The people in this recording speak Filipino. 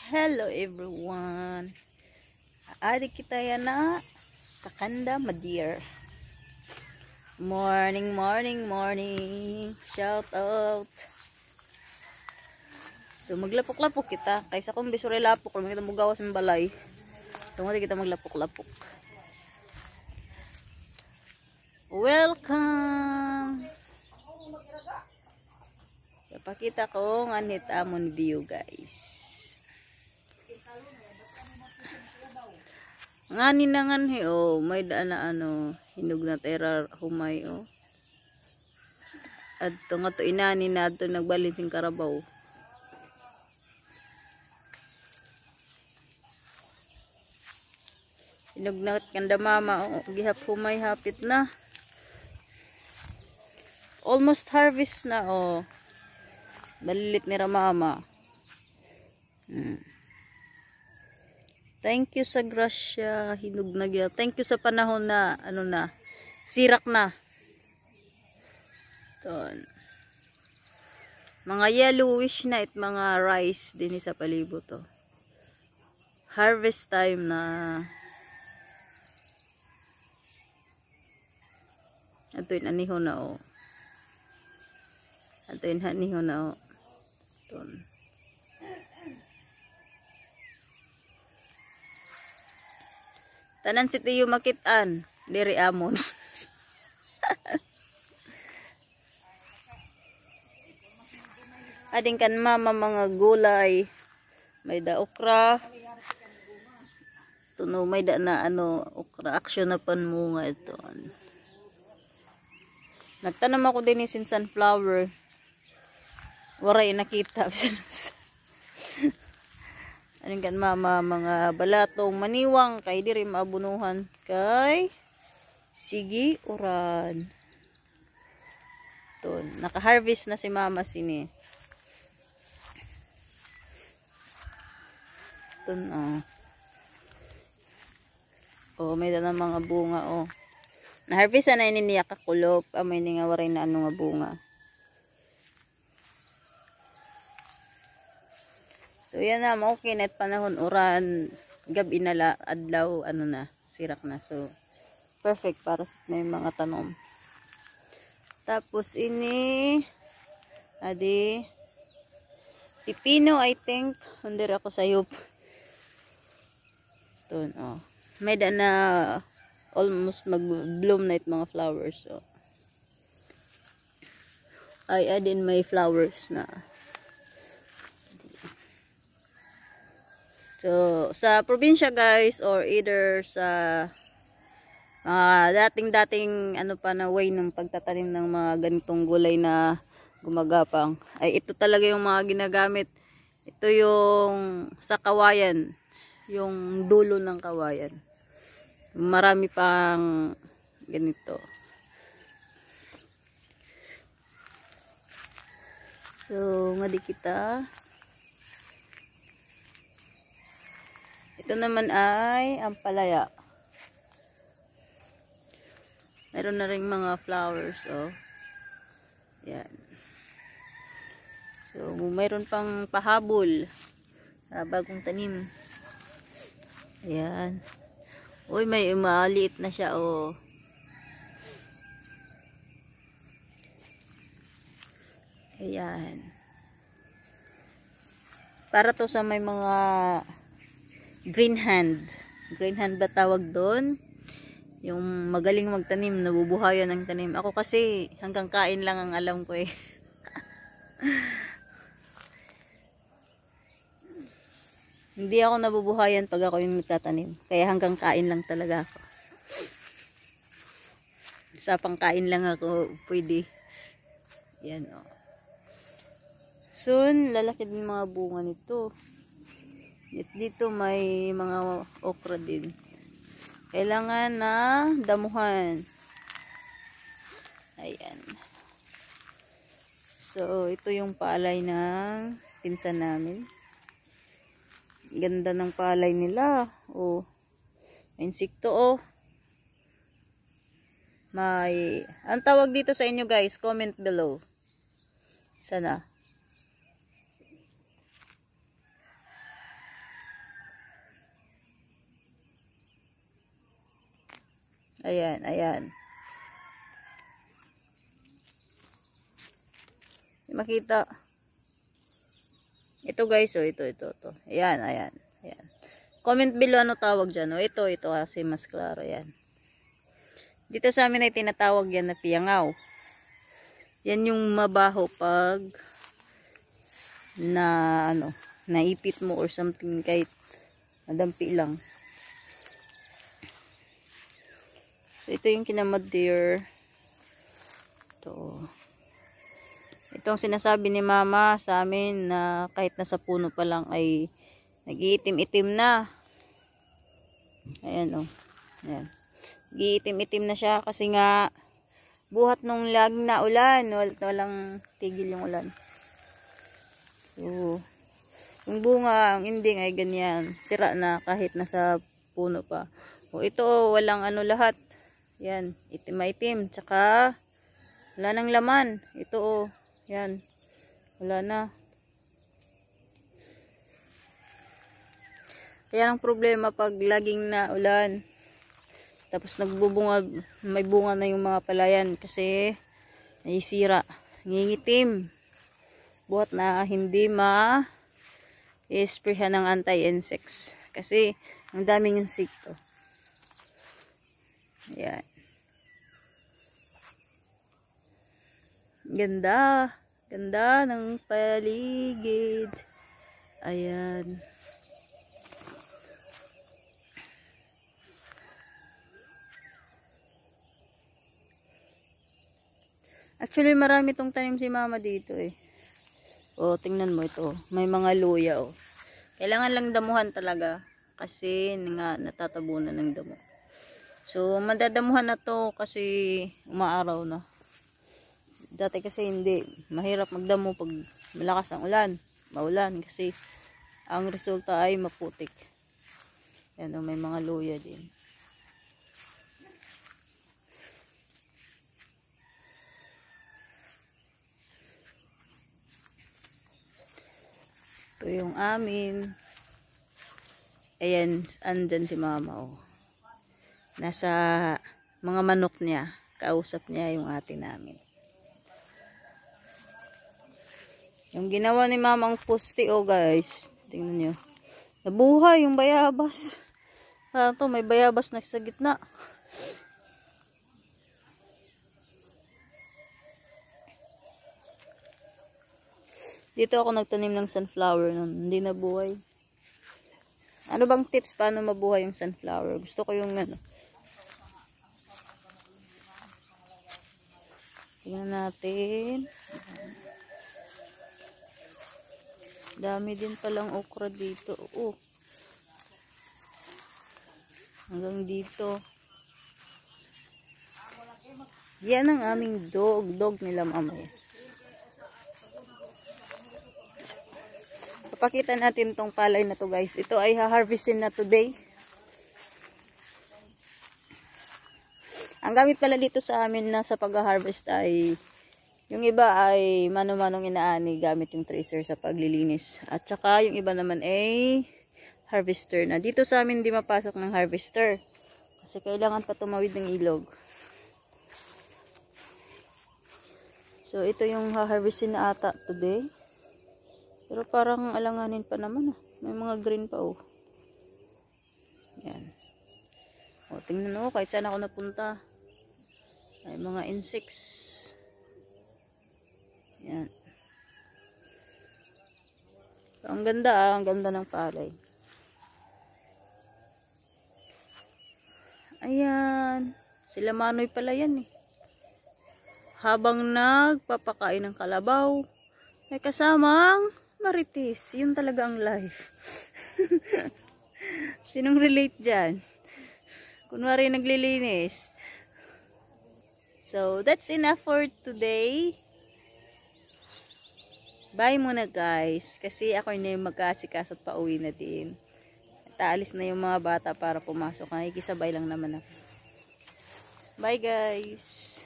Hello everyone. Adi kita ya na sa Kanda Madeira. Morning, morning, morning. Shout out. So maglapok-lapok kita. Kaysa kung bisure lapok, kung kita mugawas ng balay. Tungod kita maglapok-lapok. Welcome. Pakita ko nganit amon view guys. Ngani nangan he may daan na hinog na tera humay adto nga to inani na adto nagbalin sing karabaw. Hinog na kanda mama gihap humay hapit na. Almost harvest na Balilit ni Ramama. Thank you sa grasya, hinog na gyud. Thank you sa panahon na sirak na. Ton. Mga yellowish na mga rice din sa palibot to. Harvest time na. Atoin aniho na Atoin aniho na Ton. Tanan si Tiyo makitaan diri amon. Ading kan mama mga gulay. May da okra. Tuno may da na okra action na pan munga ito. Nagtanam ako din ni sunflower. Waray nakita. Aning kan mama mga balatong maniwang kay diri maabunuhan kay sige uran. Ton naka-harvest na si mama sini. Ton may dala mga bunga na-harvest na ini niya kakulop may ni nga waray na nga bunga. So yan na okay net panahon uran gabi na adlaw sirak na. So perfect para sa may mga tanom. Tapos ini adi pipino I think under ako sayop. Ton may da na almost mag-bloom na mga flowers I add in my flowers na. So, sa probinsya guys or either sa dating pa na way ng pagtatanim ng mga ganitong gulay na gumagapang ay ito talaga yung mga ginagamit. Ito yung sa kawayan, yung dulo ng kawayan. Marami pang ganito. So, ngadi kita. Ito naman ay ampalaya. Meron na ring mga flowers Yan. So, mayroon pang pahabol sa bagong tanim. Ayan. Uy, may maliit na siya Ayan. Para to sa may mga green hand ba tawag doon? Yung magaling magtanim, nabubuhayan ng tanim. Ako kasi hanggang kain lang ang alam ko Hindi ako nabubuhayan pag ako yung nagtatanim. Kaya hanggang kain lang talaga ako. Sa pangkain lang ako pwede. Yan Soon, lalaki din mga bunga nito. Dito may mga okra din. Kailangan na damuhan. Ayan. So, ito yung palay ng pinsan namin. Ganda ng palay nila. May insekto ang tawag dito sa inyo guys, comment below. Sana. Ayan, ayan. Makita. Ito guys, oh, ito. Ayan, ayan. Ayan. Comment below ano tawag dyan. Oh, ito kasi mas klaro. Ayan. Dito sa amin ay tinatawag yan na piyangaw. Yan yung mabaho pag naipit mo or something kahit madampi lang. So, ito yung kinamad deer. Itong sinasabi ni mama sa amin na kahit nasa puno pa lang ay nag-iitim-itim na. Ayan, oh. Ayan. Nag-iitim-itim na siya kasi nga buhat nung laging na ulan. Walang tigil yung ulan. So, yung bunga, ang ending ay ganyan. Sira na kahit nasa puno pa. O ito, walang lahat. Yan, itim-itim. Tsaka, wala nang laman. Ito, yan. Wala na. Kaya ang problema pag laging na ulan. Tapos nagbubunga, may bunga na yung mga palayan kasi naisira. Ngingitim. Buhat na hindi ma-sprayhan ng anti-insects. Kasi ang daming insekto. Ayan. Ganda. Ganda ng paligid. Ayan. Actually, marami tong tanim si mama dito eh. O, tingnan mo ito. May mga luya oh. Kailangan lang damuhan talaga. Kasi nga natatabunan ng damo. So, madadamuhan na to kasi umaaraw na. Dati kasi hindi. Mahirap magdamo pag malakas ang ulan. Maulan kasi ang resulta ay maputik. Yan o, may mga luya din. Ito yung amin. Ayan, andyan si mama oh. Nasa mga manok niya. Kausap niya yung ate namin. Yung ginawa ni mama ang poste oh guys. Tingnan nyo. Nabuhay yung bayabas. Ito may bayabas na sa gitna. Dito ako nagtanim ng sunflower nun. Hindi nabuhay. Ano bang tips paano mabuhay yung sunflower? Gusto ko yung tingnan natin. Dami din palang okra dito. Oh. Hanggang dito. Yan ang aming dog. Dog nila mamaya. Papakita natin tong palay na to guys. Ito ay ha-harvestin na today. Ang gamit pala dito sa amin na sa pag-harvest ay yung iba ay mano-manong inaani gamit yung tracer sa paglilinis. At saka yung iba naman ay harvester na. Dito sa amin di mapasok ng harvester. Kasi kailangan pa tumawid ng ilog. So ito yung ha-harvestin na ata today. Pero parang alanganin pa naman ah. May mga green pa oh. Yan. O tingnan mo kahit saan ako napunta. May mga insects. Yan. So, ang ganda ah. Ang ganda ng palay. Ayan. Sila Manoy pala yan eh. Habang nagpapakain ng kalabaw, may kasamang marites. Yun talaga ang life. Sinong relate dyan? Kunwari naglilinis. So, that's enough for today. Bye muna guys. Kasi ako na yung magkasikaso at pauwi na din. At aalis na yung mga bata para pumasok. Nakikisabay lang naman ako. Bye guys.